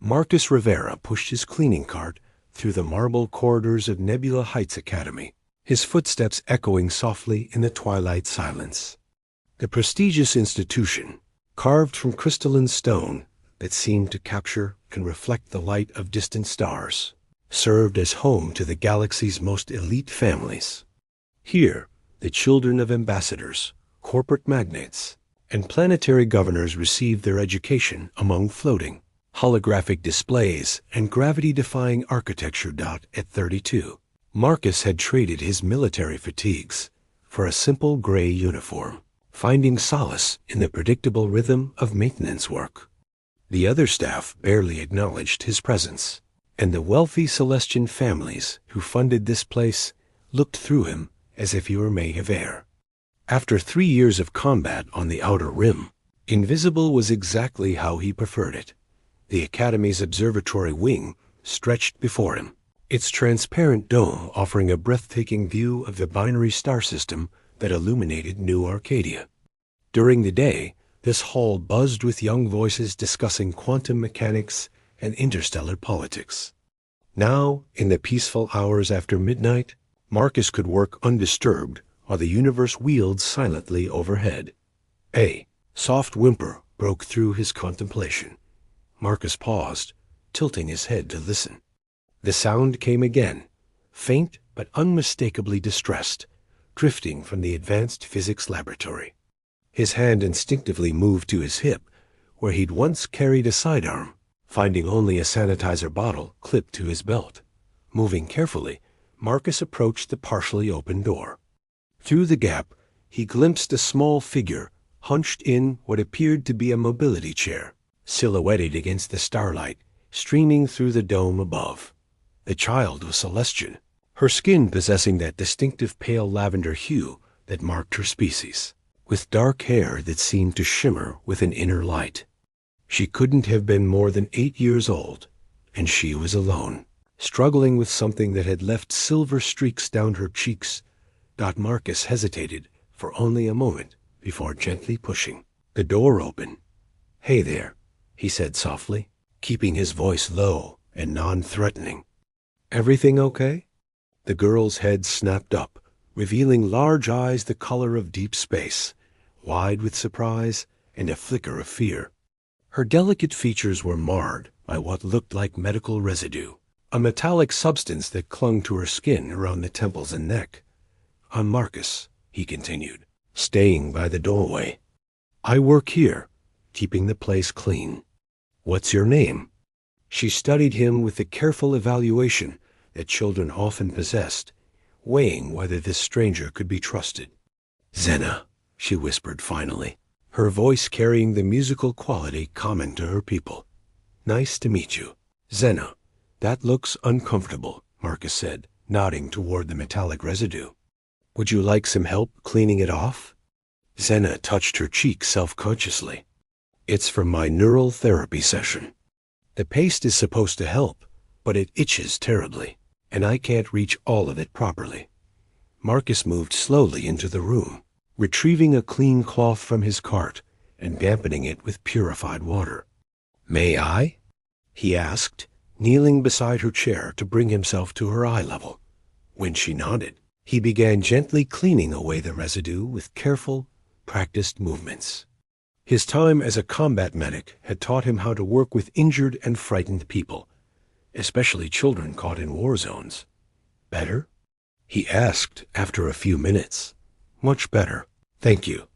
Marcus Rivera pushed his cleaning cart through the marble corridors of Nebula Heights Academy, his footsteps echoing softly in the twilight silence. The prestigious institution, carved from crystalline stone that seemed to capture and reflect the light of distant stars, served as home to the galaxy's most elite families. Here, the children of ambassadors, corporate magnates, and planetary governors received their education among floating, holographic displays and gravity-defying architecture. At 32, Marcus had traded his military fatigues for a simple gray uniform, finding solace in the predictable rhythm of maintenance work. The other staff barely acknowledged his presence, and the wealthy Celestian families who funded this place looked through him as if he were made of air. After 3 years of combat on the outer rim, invisible was exactly how he preferred it. The Academy's observatory wing stretched before him, its transparent dome offering a breathtaking view of the binary star system that illuminated New Arcadia. During the day, this hall buzzed with young voices discussing quantum mechanics and interstellar politics. Now, in the peaceful hours after midnight, Marcus could work undisturbed while the universe wheeled silently overhead. A soft whimper broke through his contemplation. Marcus paused, tilting his head to listen. The sound came again, faint but unmistakably distressed, drifting from the advanced physics laboratory. His hand instinctively moved to his hip, where he'd once carried a sidearm, finding only a sanitizer bottle clipped to his belt. Moving carefully, Marcus approached the partially open door. Through the gap, he glimpsed a small figure hunched in what appeared to be a mobility chair, silhouetted against the starlight streaming through the dome above. The child was Celestian, her skin possessing that distinctive pale lavender hue that marked her species, with dark hair that seemed to shimmer with an inner light. She couldn't have been more than 8 years old, and she was alone, struggling with something that had left silver streaks down her cheeks. Marcus hesitated for only a moment before gently pushing the door open. "Hey there," he said softly, keeping his voice low and non-threatening. "Everything okay?" The girl's head snapped up, revealing large eyes the color of deep space, wide with surprise and a flicker of fear. Her delicate features were marred by what looked like medical residue, a metallic substance that clung to her skin around the temples and neck. "I'm Marcus," he continued, staying by the doorway. "I work here, keeping the place clean. What's your name?" She studied him with the careful evaluation that children often possessed, weighing whether this stranger could be trusted. "Zena," she whispered finally, her voice carrying the musical quality common to her people. "Nice to meet you." "Zena, that looks uncomfortable," Marcus said, nodding toward the metallic residue. "Would you like some help cleaning it off?" Zena touched her cheek self-consciously. "It's from my neural therapy session. The paste is supposed to help, but it itches terribly, and I can't reach all of it properly." Marcus moved slowly into the room, retrieving a clean cloth from his cart and dampening it with purified water. "May I?" he asked, kneeling beside her chair to bring himself to her eye level. When she nodded, he began gently cleaning away the residue with careful, practiced movements. His time as a combat medic had taught him how to work with injured and frightened people, especially children caught in war zones. "Better?" he asked after a few minutes. "Much better, thank you."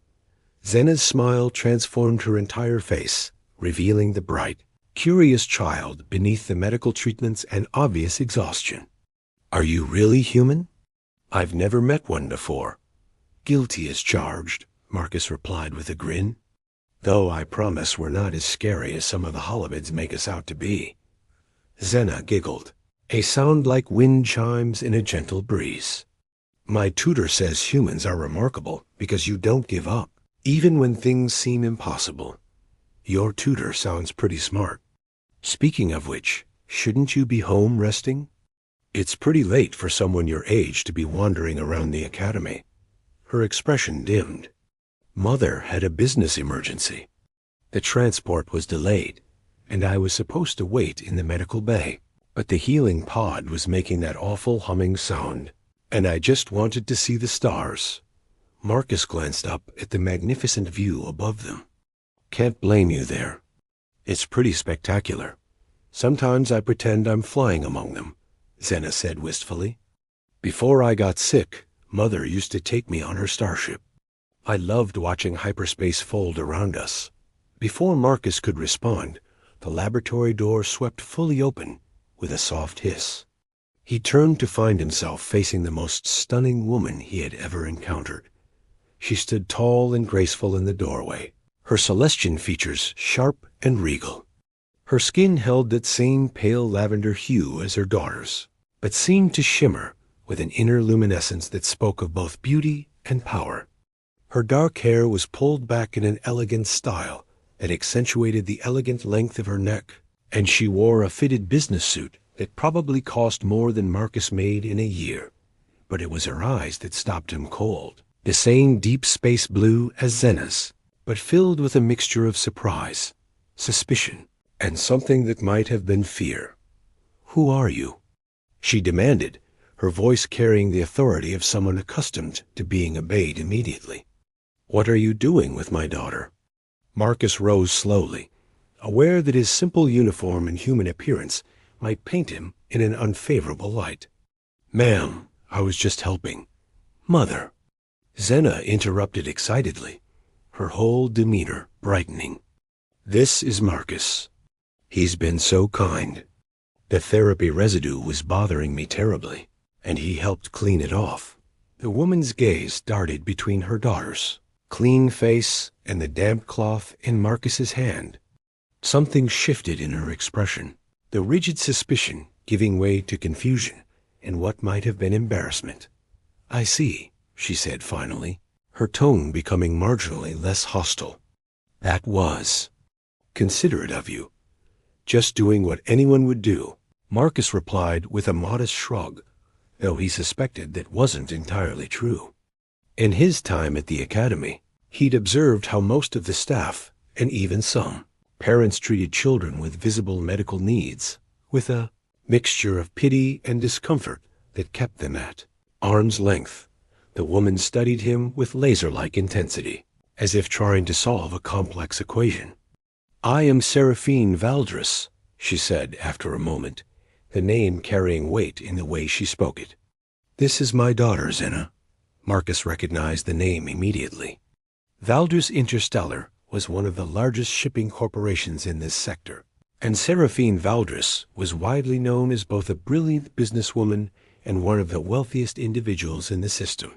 Zena's smile transformed her entire face, revealing the bright, curious child beneath the medical treatments and obvious exhaustion. "Are you really human?" "I've never met one before." "Guilty as charged," Marcus replied with a grin. "Though I promise we're not as scary as some of the holobids make us out to be." Zena giggled, a sound like wind chimes in a gentle breeze. "My tutor says humans are remarkable because you don't give up, even when things seem impossible." "Your tutor sounds pretty smart." "Speaking of which, shouldn't you be home resting?" "It's pretty late for someone your age to be wandering around the academy." Her expression dimmed. "Mother had a business emergency. The transport was delayed, and I was supposed to wait in the medical bay. But the healing pod was making that awful humming sound, and I just wanted to see the stars. Marcus glanced up at the magnificent view above them. Can't blame you there. It's pretty spectacular. Sometimes I pretend I'm flying among them, Xena said wistfully. Before I got sick, Mother used to take me on her starship. I loved watching hyperspace fold around us. Before Marcus could respond, the laboratory door swept fully open with a soft hiss. He turned to find himself facing the most stunning woman he had ever encountered. She stood tall and graceful in the doorway, her Celestian features sharp and regal. Her skin held that same pale lavender hue as her daughter's, but seemed to shimmer with an inner luminescence that spoke of both beauty and power. Her dark hair was pulled back in an elegant style that accentuated the elegant length of her neck, and she wore a fitted business suit that probably cost more than Marcus made in a year. But it was her eyes that stopped him cold, the same deep space blue as Xena's, but filled with a mixture of surprise, suspicion, and something that might have been fear. "Who are you?" she demanded, her voice carrying the authority of someone accustomed to being obeyed immediately. "What are you doing with my daughter?" Marcus rose slowly, aware that his simple uniform and human appearance might paint him in an unfavorable light. "Ma'am, I was just helping." "Mother," Xena interrupted excitedly, her whole demeanor brightening. "This is Marcus. He's been so kind. The therapy residue was bothering me terribly, and he helped clean it off." The woman's gaze darted between her daughter's clean face and the damp cloth in Marcus's hand. Something shifted in her expression, the rigid suspicion giving way to confusion and what might have been embarrassment. "I see," she said finally, her tone becoming marginally less hostile. "That was considerate of you. Just doing what anyone would do," Marcus replied with a modest shrug, though he suspected that wasn't entirely true. In his time at the academy, he'd observed how most of the staff, and even some parents, treated children with visible medical needs with a mixture of pity and discomfort that kept them at arm's length. The woman studied him with laser-like intensity, as if trying to solve a complex equation. "I am Seraphine Valdris," she said after a moment, the name carrying weight in the way she spoke it. "This is my daughter, Xena." Marcus recognized the name immediately. Valdris Interstellar was one of the largest shipping corporations in this sector, and Seraphine Valdris was widely known as both a brilliant businesswoman and one of the wealthiest individuals in the system.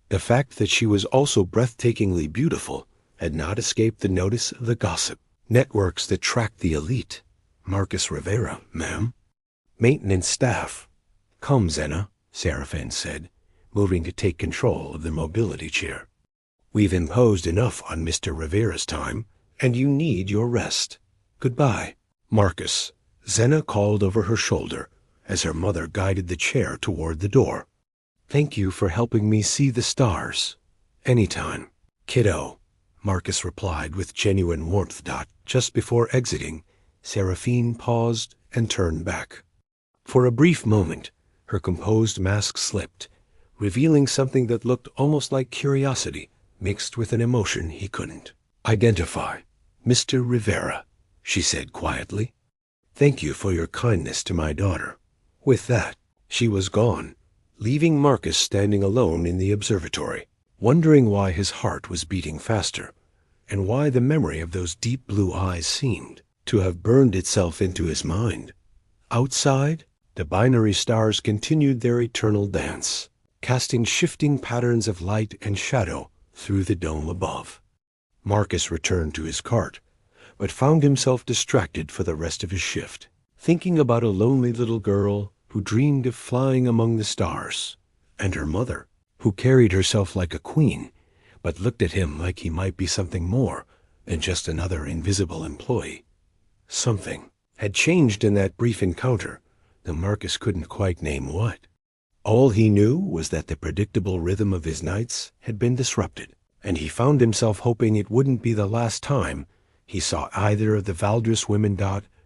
The fact that she was also breathtakingly beautiful had not escaped the notice of the gossip networks that tracked the elite. "Marcus Rivera, ma'am." "Maintenance staff." "Come, Xena," Seraphine said, moving to take control of the mobility chair. "We've imposed enough on Mr. Rivera's time, and you need your rest. Goodbye, Marcus," Xena called over her shoulder as her mother guided the chair toward the door. "Thank you for helping me see the stars." "Anytime, kiddo," Marcus replied with genuine warmth. Just before exiting, Seraphine paused and turned back. For a brief moment, her composed mask slipped, revealing something that looked almost like curiosity mixed with an emotion he couldn't identify. "Mr. Rivera," she said quietly. "Thank you for your kindness to my daughter." With that, she was gone, leaving Marcus standing alone in the observatory, wondering why his heart was beating faster, and why the memory of those deep blue eyes seemed to have burned itself into his mind. Outside, the binary stars continued their eternal dance, casting shifting patterns of light and shadow through the dome above. Marcus returned to his cart, but found himself distracted for the rest of his shift, thinking about a lonely little girl who dreamed of flying among the stars, and her mother, who carried herself like a queen, but looked at him like he might be something more than just another invisible employee. Something had changed in that brief encounter, though Marcus couldn't quite name what. All he knew was that the predictable rhythm of his nights had been disrupted, and he found himself hoping it wouldn't be the last time he saw either of the Valdris women.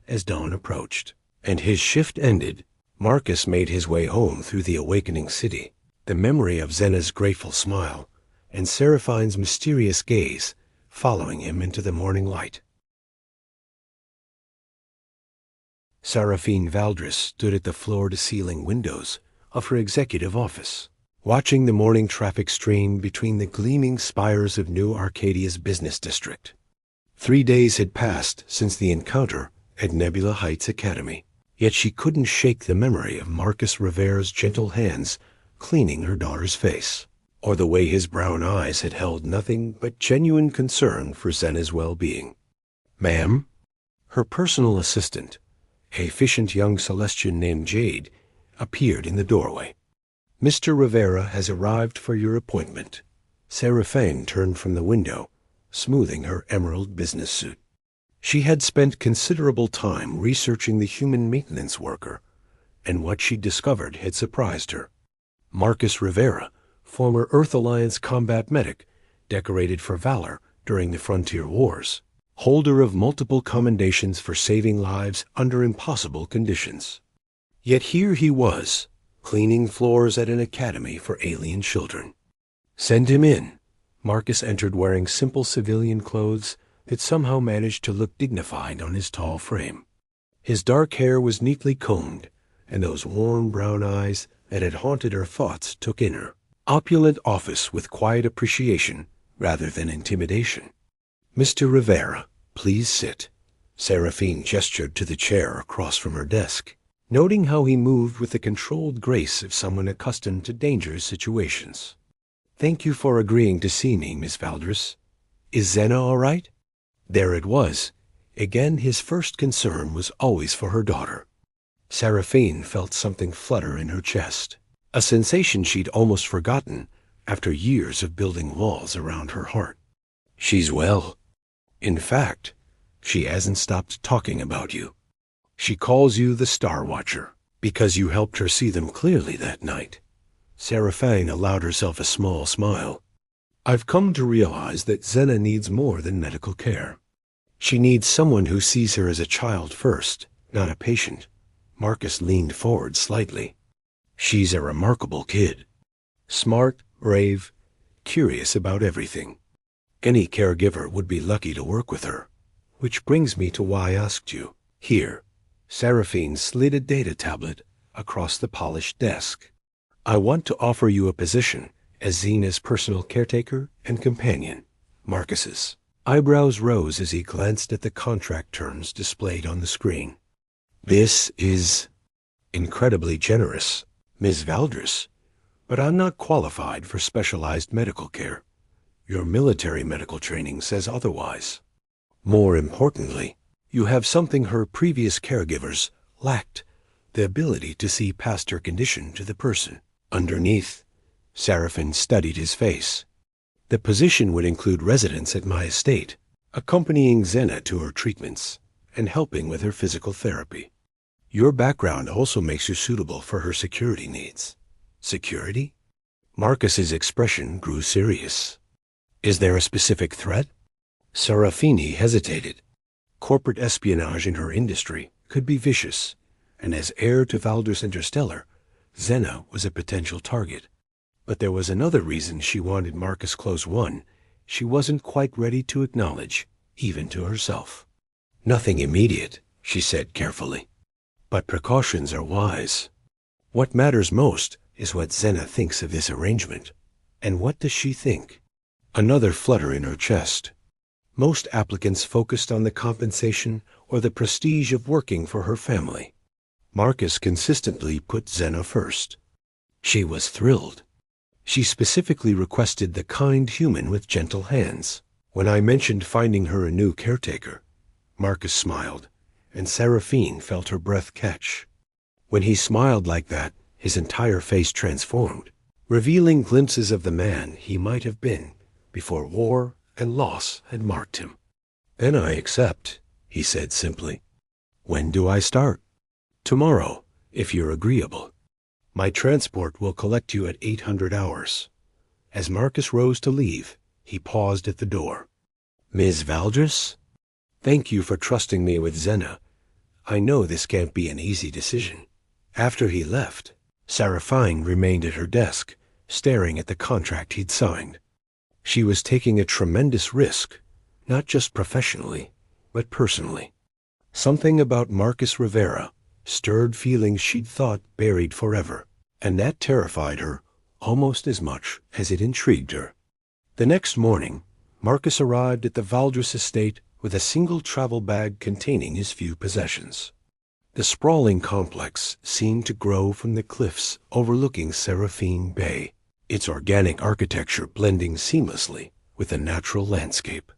as dawn approached. And his shift ended, Marcus made his way home through the awakening city, the memory of Zena's grateful smile and Seraphine's mysterious gaze following him into the morning light. Seraphine Valdris stood at the floor-to-ceiling windows of her executive office, watching the morning traffic stream between the gleaming spires of New Arcadia's business district. 3 days had passed since the encounter at Nebula Heights Academy, yet she couldn't shake the memory of Marcus Rivera's gentle hands cleaning her daughter's face, or the way his brown eyes had held nothing but genuine concern for Zena's well-being. "Ma'am?" Her personal assistant, a efficient young Celestian named Jade, appeared in the doorway. "Mr. Rivera has arrived for your appointment." Seraphine turned from the window, smoothing her emerald business suit. She had spent considerable time researching the human maintenance worker, and what she discovered had surprised her. Marcus Rivera, former Earth Alliance combat medic, decorated for valor during the Frontier Wars, holder of multiple commendations for saving lives under impossible conditions. Yet here he was, cleaning floors at an academy for alien children. "Send him in." Marcus entered wearing simple civilian clothes that somehow managed to look dignified on his tall frame. His dark hair was neatly combed, and those warm brown eyes that had haunted her thoughts took in her opulent office with quiet appreciation rather than intimidation. "Mr. Rivera, please sit." Seraphine gestured to the chair across from her desk, noting how he moved with the controlled grace of someone accustomed to dangerous situations. "Thank you for agreeing to see me, Miss Valdris. Is Zena all right?" There it was. Again, his first concern was always for her daughter. Seraphine felt something flutter in her chest, a sensation she'd almost forgotten after years of building walls around her heart. "She's well. In fact, she hasn't stopped talking about you. She calls you the Star Watcher because you helped her see them clearly that night." Seraphine allowed herself a small smile. "I've come to realize that Zena needs more than medical care. She needs someone who sees her as a child first, not a patient." Marcus leaned forward slightly. "She's a remarkable kid. Smart, brave, curious about everything. Any caregiver would be lucky to work with her. Which brings me to why I asked you. Here." Seraphine slid a data tablet across the polished desk. "I want to offer you a position as Zena's personal caretaker and companion." Marcus's eyebrows rose as he glanced at the contract terms displayed on the screen. "This is incredibly generous, Ms. Valdris, but I'm not qualified for specialized medical care. Your military medical training says otherwise. More importantly, you have something her previous caregivers lacked, the ability to see past her condition to the person underneath." Seraphine studied his face. "The position would include residence at my estate, accompanying Zena to her treatments, and helping with her physical therapy. Your background also makes you suitable for her security needs." "Security?" Marcus's expression grew serious. "Is there a specific threat?" Seraphine hesitated. Corporate espionage in her industry could be vicious, and as heir to Valdris Interstellar, Zena was a potential target. But there was another reason she wanted Marcus close one she wasn't quite ready to acknowledge, even to herself. "Nothing immediate," she said carefully. "But precautions are wise. What matters most is what Zena thinks of this arrangement. And what does she think?" Another flutter in her chest. Most applicants focused on the compensation or the prestige of working for her family. Marcus consistently put Zena first. She was thrilled. She specifically requested the kind human with gentle hands. When I mentioned finding her a new caretaker, Marcus smiled, and Seraphine felt her breath catch. When he smiled like that, his entire face transformed, revealing glimpses of the man he might have been before war and loss had marked him. "Then I accept," he said simply. "When do I start?" "Tomorrow, if you're agreeable. My transport will collect you at 800 hours. As Marcus rose to leave, he paused at the door. "Ms. Valdris? Thank you for trusting me with Zena. I know this can't be an easy decision. After he left, Seraphine remained at her desk, staring at the contract he'd signed. She was taking a tremendous risk, not just professionally, but personally. Something about Marcus Rivera stirred feelings she'd thought buried forever, and that terrified her almost as much as it intrigued her. The next morning, Marcus arrived at the Valdres estate with a single travel bag containing his few possessions. The sprawling complex seemed to grow from the cliffs overlooking Seraphine Bay, its organic architecture blending seamlessly with the natural landscape.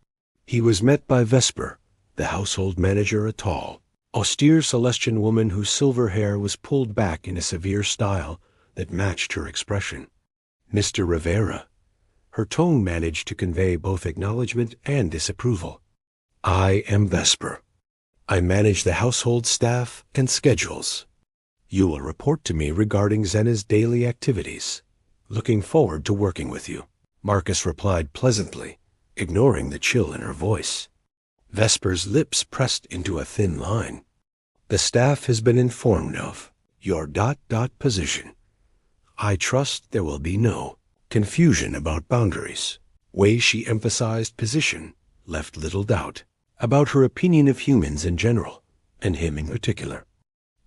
He was met by Vesper, the household manager, a tall, austere Celestian woman whose silver hair was pulled back in a severe style that matched her expression. "Mr. Rivera." Her tone managed to convey both acknowledgement and disapproval. "I am Vesper. I manage the household staff and schedules. You will report to me regarding Zena's daily activities. Looking forward to working with you," Marcus replied pleasantly, ignoring the chill in her voice. Vesper's lips pressed into a thin line. "The staff has been informed of your position. I trust there will be no confusion about boundaries." Way she emphasized position left little doubt about her opinion of humans in general, and him in particular.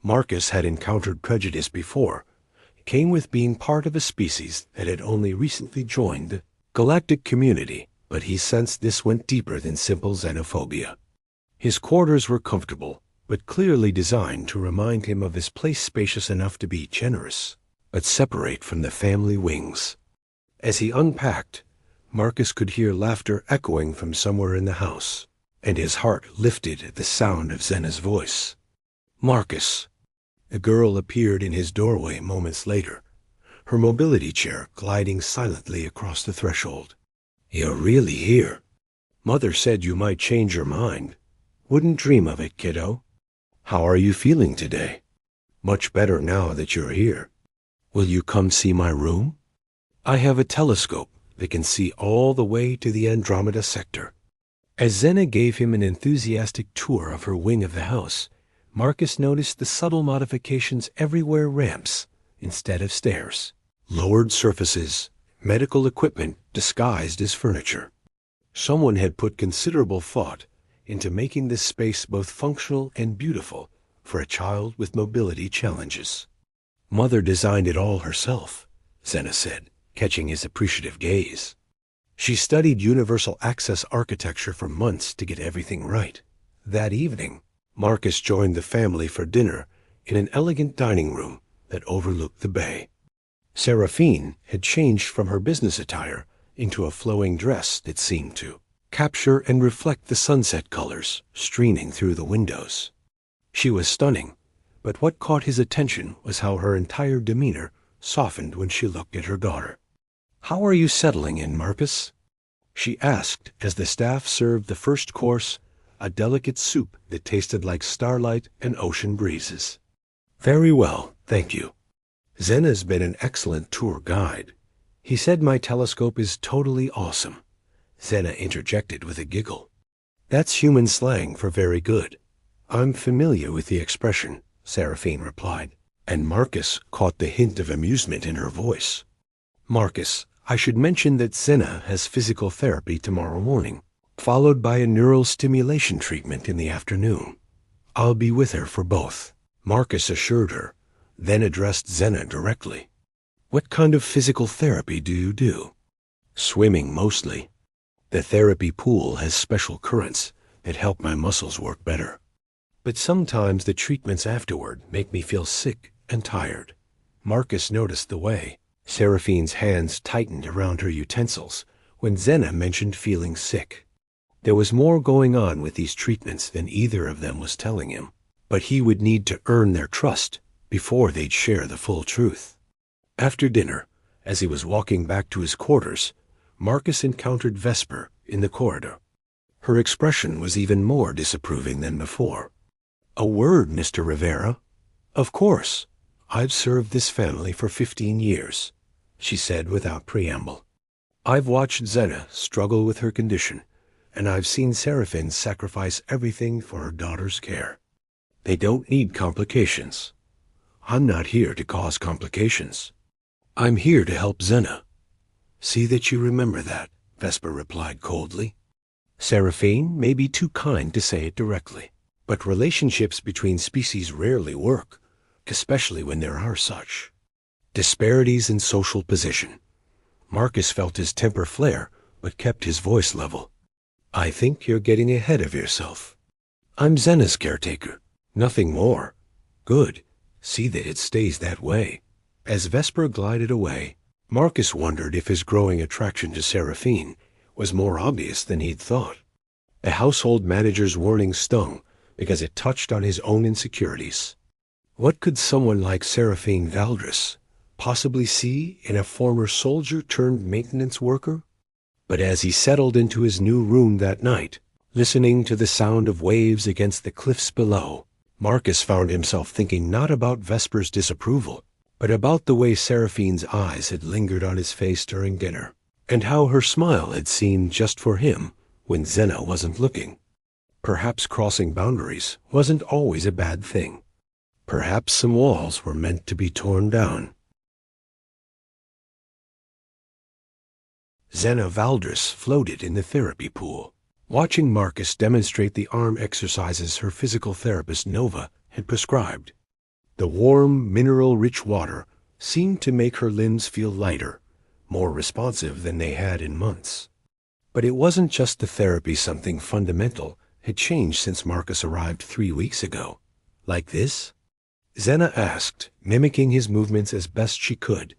Marcus had encountered prejudice before. It came with being part of a species that had only recently joined the galactic community, but he sensed this went deeper than simple xenophobia. His quarters were comfortable, but clearly designed to remind him of his place, spacious enough to be generous, but separate from the family wings. As he unpacked, Marcus could hear laughter echoing from somewhere in the house, and his heart lifted at the sound of Zena's voice. "Marcus." A girl appeared in his doorway moments later, her mobility chair gliding silently across the threshold. "You're really here. Mother said you might change your mind. Wouldn't dream of it, kiddo. How are you feeling today?" "Much better now that you're here. Will you come see my room? I have a telescope that can see all the way to the Andromeda sector." As Zena gave him an enthusiastic tour of her wing of the house, Marcus noticed the subtle modifications everywhere: ramps instead of stairs, lowered surfaces, medical equipment disguised as furniture. Someone had put considerable thought into making this space both functional and beautiful for a child with mobility challenges. "Mother designed it all herself," Zena said, catching his appreciative gaze. "She studied universal access architecture for months to get everything right." That evening, Marcus joined the family for dinner in an elegant dining room that overlooked the bay. Seraphine had changed from her business attire into a flowing dress that seemed to capture and reflect the sunset colors streaming through the windows. She was stunning, but what caught his attention was how her entire demeanor softened when she looked at her daughter. "How are you settling in, Marcus?" she asked as the staff served the first course, a delicate soup that tasted like starlight and ocean breezes. "Very well, thank you. Zena's been an excellent tour guide. He said my telescope is totally awesome." Zena interjected with a giggle. "That's human slang for very good. I'm familiar with the expression," Seraphine replied, and Marcus caught the hint of amusement in her voice. "Marcus, I should mention that Zena has physical therapy tomorrow morning, followed by a neural stimulation treatment in the afternoon. I'll be with her for both," Marcus assured her, then addressed Zena directly. "What kind of physical therapy do you do?" "Swimming mostly. The therapy pool has special currents that help my muscles work better. But sometimes the treatments afterward make me feel sick and tired." Marcus noticed the way Seraphine's hands tightened around her utensils when Zena mentioned feeling sick. There was more going on with these treatments than either of them was telling him, but he would need to earn their trust before they'd share the full truth. After dinner, as he was walking back to his quarters, Marcus encountered Vesper in the corridor. Her expression was even more disapproving than before. "A word, Mr. Rivera." "Of course. I've served this family for 15 years, she said without preamble. "I've watched Zena struggle with her condition, and I've seen Seraphine sacrifice everything for her daughter's care. They don't need complications. I'm not here to cause complications. I'm here to help Zena. See that you remember that, Vesper replied coldly. Seraphine may be too kind to say it directly, but relationships between species rarely work, especially when there are such. Disparities in social position. Marcus felt his temper flare, but kept his voice level. I think you're getting ahead of yourself. I'm Zena's caretaker, nothing more. Good. See that it stays that way. As Vesper glided away, Marcus wondered if his growing attraction to Seraphine was more obvious than he'd thought. A household manager's warning stung because it touched on his own insecurities. What could someone like Seraphine Valdris possibly see in a former soldier-turned-maintenance worker? But as he settled into his new room that night, listening to the sound of waves against the cliffs below, Marcus found himself thinking not about Vesper's disapproval, but about the way Seraphine's eyes had lingered on his face during dinner, and how her smile had seemed just for him when Zena wasn't looking. Perhaps crossing boundaries wasn't always a bad thing. Perhaps some walls were meant to be torn down. Zena Valdris floated in the therapy pool, watching Marcus demonstrate the arm exercises her physical therapist Nova had prescribed. The warm, mineral-rich water seemed to make her limbs feel lighter, more responsive than they had in months. But it wasn't just the therapy. Something fundamental had changed since Marcus arrived 3 weeks ago. Like this? Zena asked, mimicking his movements as best she could.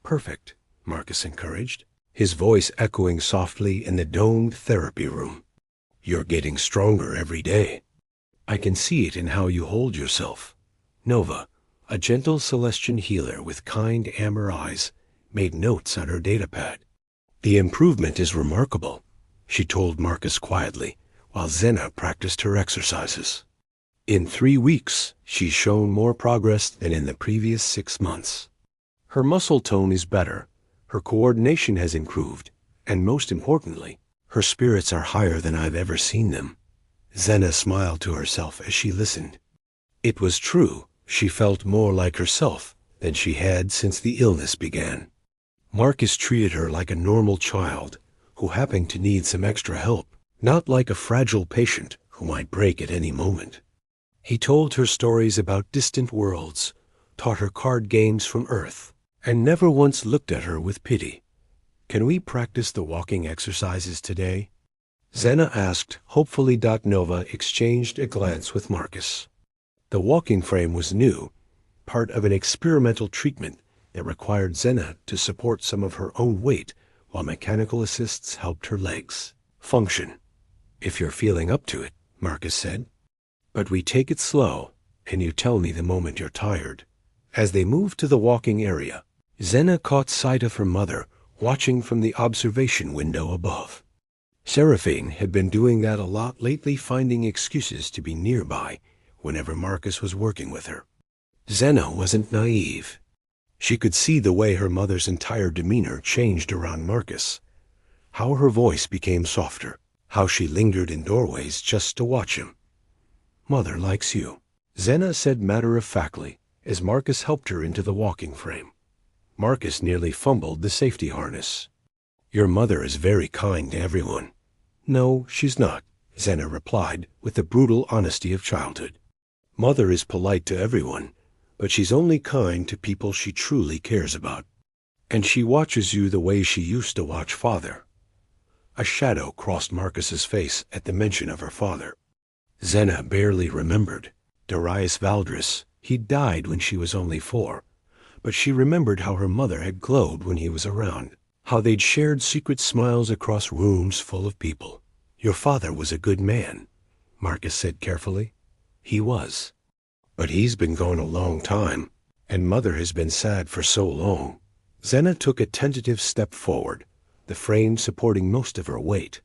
Perfect, Marcus encouraged, his voice echoing softly in the domed therapy room. You're getting stronger every day. I can see it in how you hold yourself. Nova, a gentle Celestian healer with kind amber eyes, made notes on her datapad. The improvement is remarkable, she told Marcus quietly, while Zena practiced her exercises. In 3 weeks, she's shown more progress than in the previous 6 months. Her muscle tone is better, her coordination has improved, and most importantly, her spirits are higher than I've ever seen them. Zena smiled to herself as she listened. It was true, she felt more like herself than she had since the illness began. Marcus treated her like a normal child who happened to need some extra help, not like a fragile patient who might break at any moment. He told her stories about distant worlds, taught her card games from Earth, and never once looked at her with pity. Can we practice the walking exercises today? Zena asked, hopefully. Nova exchanged a glance with Marcus. The walking frame was new, part of an experimental treatment that required Zena to support some of her own weight while mechanical assists helped her legs function. If you're feeling up to it, Marcus said. But we take it slow, and you tell me the moment you're tired. As they moved to the walking area, Zena caught sight of her mother watching from the observation window above. Seraphine had been doing that a lot lately, finding excuses to be nearby whenever Marcus was working with her. Zena wasn't naive. She could see the way her mother's entire demeanor changed around Marcus, how her voice became softer, how she lingered in doorways just to watch him. Mother likes you, Zena said matter-of-factly as Marcus helped her into the walking frame. Marcus nearly fumbled the safety harness. Your mother is very kind to everyone. No, she's not, Zena replied with the brutal honesty of childhood. Mother is polite to everyone, but she's only kind to people she truly cares about. And she watches you the way she used to watch Father. A shadow crossed Marcus's face at the mention of her father. Zena barely remembered. Darius Valdris, he died when she was only 4, but she remembered how her mother had glowed when he was around, how they'd shared secret smiles across rooms full of people. Your father was a good man, Marcus said carefully. He was. But he's been gone a long time, and Mother has been sad for so long. Zena took a tentative step forward, the frame supporting most of her weight.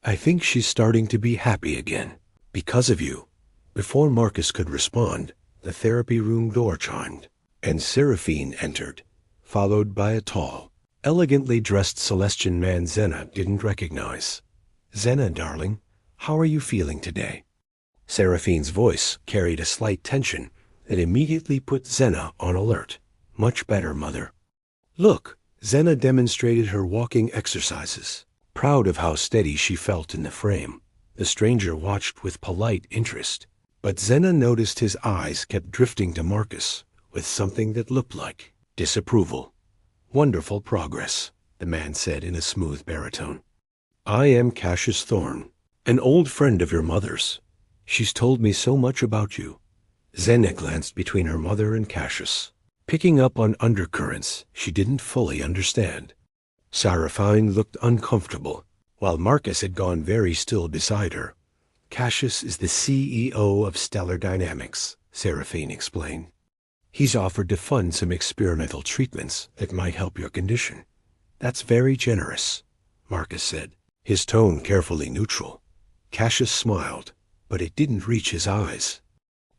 I think she's starting to be happy again, because of you. Before Marcus could respond, the therapy room door chimed, and Seraphine entered, followed by a tall, elegantly dressed Celestian man Zena didn't recognize. Zena, darling, how are you feeling today? Seraphine's voice carried a slight tension that immediately put Xena on alert. Much better, Mother. Look, Xena demonstrated her walking exercises, proud of how steady she felt in the frame. The stranger watched with polite interest, but Xena noticed his eyes kept drifting to Marcus with something that looked like disapproval. Wonderful progress, the man said in a smooth baritone. I am Cassius Thorne, an old friend of your mother's. She's told me so much about you. Xena glanced between her mother and Cassius, picking up on undercurrents she didn't fully understand. Seraphine looked uncomfortable, while Marcus had gone very still beside her. Cassius is the CEO of Stellar Dynamics, Seraphine explained. He's offered to fund some experimental treatments that might help your condition. That's very generous, Marcus said, his tone carefully neutral. Cassius smiled, but it didn't reach his eyes.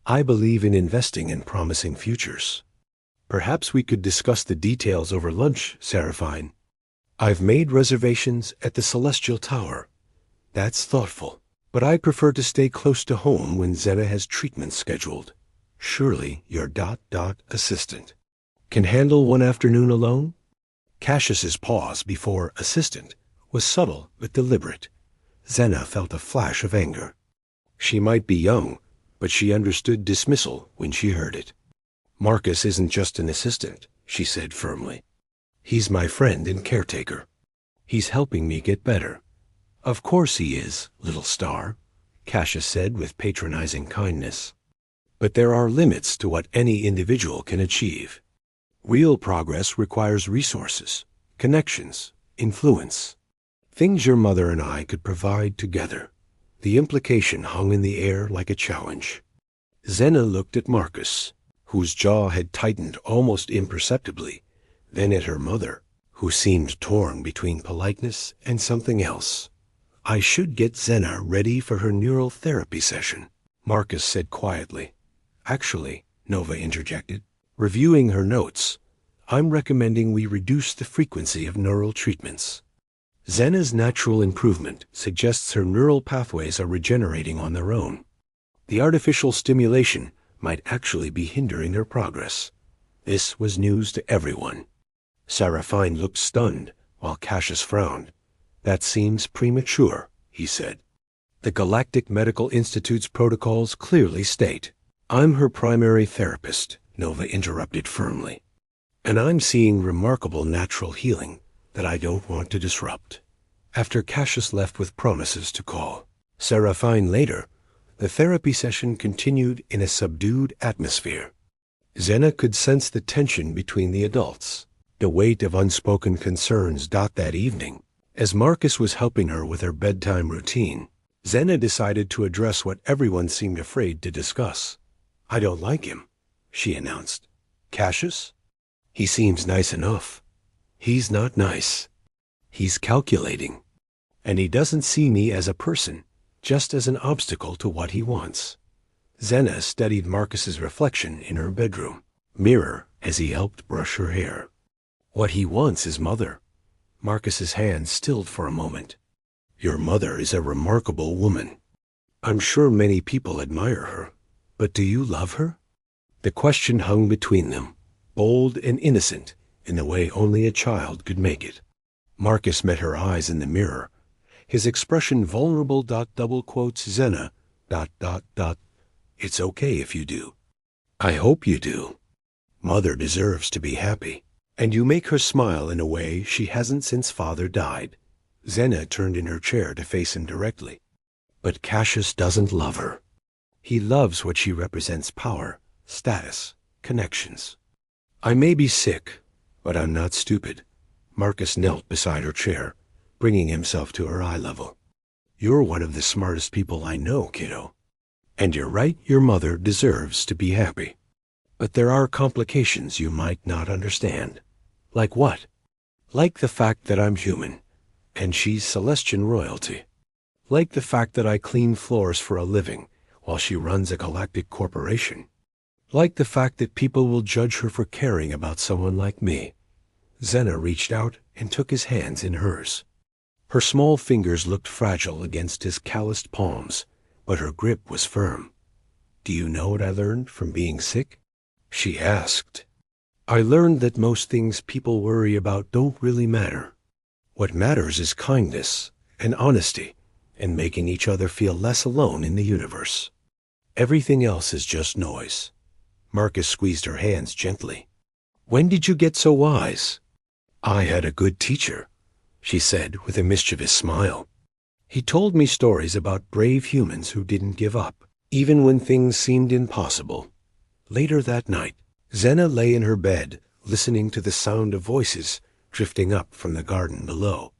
I believe in investing in promising futures. Perhaps we could discuss the details over lunch, Seraphine. I've made reservations at the Celestial Tower. That's thoughtful, but I prefer to stay close to home when Xena has treatments scheduled. Surely your ... assistant can handle one afternoon alone? Cassius's pause before assistant was subtle but deliberate. Xena felt a flash of anger. She might be young, but she understood dismissal when she heard it. Marcus isn't just an assistant, she said firmly. He's my friend and caretaker. He's helping me get better. Of course he is, little star, Cassius said with patronizing kindness. But there are limits to what any individual can achieve. Real progress requires resources, connections, influence. Things your mother and I could provide together. The implication hung in the air like a challenge. Xena looked at Marcus, whose jaw had tightened almost imperceptibly, then at her mother, who seemed torn between politeness and something else. I should get Xena ready for her neural therapy session, Marcus said quietly. Actually, Nova interjected, reviewing her notes, I'm recommending we reduce the frequency of neural treatments. Xena's natural improvement suggests her neural pathways are regenerating on their own. The artificial stimulation might actually be hindering her progress. This was news to everyone. Seraphine looked stunned, while Cassius frowned. That seems premature, he said. The Galactic Medical Institute's protocols clearly state. I'm her primary therapist, Nova interrupted firmly. And I'm seeing remarkable natural healing that I don't want to disrupt. After Cassius left with promises to call Seraphine later, the therapy session continued in a subdued atmosphere. Xena could sense the tension between the adults, the weight of unspoken concerns. That evening, as Marcus was helping her with her bedtime routine, Xena decided to address what everyone seemed afraid to discuss. I don't like him, she announced. Cassius? He seems nice enough. He's not nice. He's calculating. And he doesn't see me as a person, just as an obstacle to what he wants. Xena studied Marcus's reflection in her bedroom mirror as he helped brush her hair. What he wants is Mother. Marcus's hand stilled for a moment. Your mother is a remarkable woman. I'm sure many people admire her, but do you love her? The question hung between them, bold and innocent in the way only a child could make it. Marcus met her eyes in the mirror, his expression vulnerable. Xena. It's okay if you do. I hope you do. Mother deserves to be happy, and you make her smile in a way she hasn't since Father died. Xena turned in her chair to face him directly. But Cassius doesn't love her. He loves what she represents: power, status, connections. I may be sick, but I'm not stupid. Marcus knelt beside her chair, bringing himself to her eye level. You're one of the smartest people I know, kiddo. And you're right, your mother deserves to be happy. But there are complications you might not understand. Like what? Like the fact that I'm human, and she's Celestian royalty. Like the fact that I clean floors for a living while she runs a galactic corporation. Like the fact that people will judge her for caring about someone like me. Xena reached out and took his hands in hers. Her small fingers looked fragile against his calloused palms, but her grip was firm. "Do you know what I learned from being sick?" she asked. "I learned that most things people worry about don't really matter. What matters is kindness and honesty and making each other feel less alone in the universe. Everything else is just noise." Marcus squeezed her hands gently. "When did you get so wise?" "I had a good teacher," she said with a mischievous smile. "He told me stories about brave humans who didn't give up, even when things seemed impossible." Later that night, Zena lay in her bed, listening to the sound of voices drifting up from the garden below.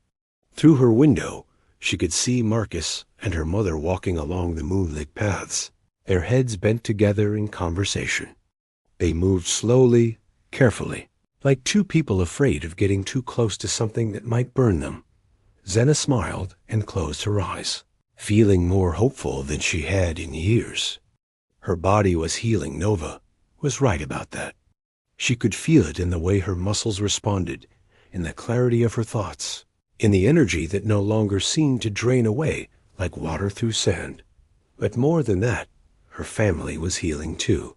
Through her window, she could see Marcus and her mother walking along the moonlit paths, their heads bent together in conversation. They moved slowly, carefully, like two people afraid of getting too close to something that might burn them. Zena smiled and closed her eyes, feeling more hopeful than she had in years. Her body was healing. Nova was right about that. She could feel it in the way her muscles responded, in the clarity of her thoughts, in the energy that no longer seemed to drain away like water through sand. But more than that, her family was healing too.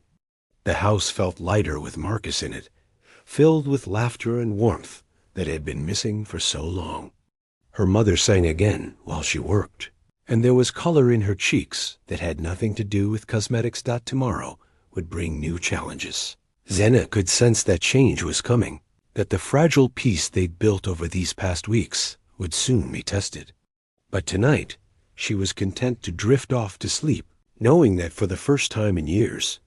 The house felt lighter with Marcus in it, filled with laughter and warmth that had been missing for so long. Her mother sang again while she worked, and there was color in her cheeks that had nothing to do with cosmetics. Tomorrow would bring new challenges. Zena could sense that change was coming, that the fragile peace they'd built over these past weeks would soon be tested. But tonight, she was content to drift off to sleep, knowing that for the first time in years,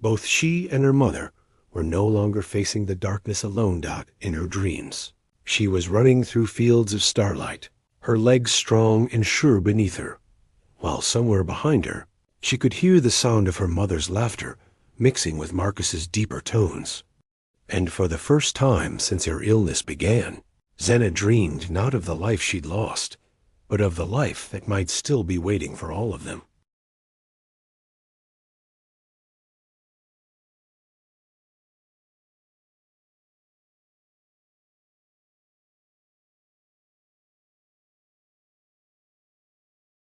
both she and her mother were no longer facing the darkness alone. In her dreams, she was running through fields of starlight, her legs strong and sure beneath her, while somewhere behind her, she could hear the sound of her mother's laughter mixing with Marcus's deeper tones. And for the first time since her illness began, Zena dreamed not of the life she'd lost, but of the life that might still be waiting for all of them.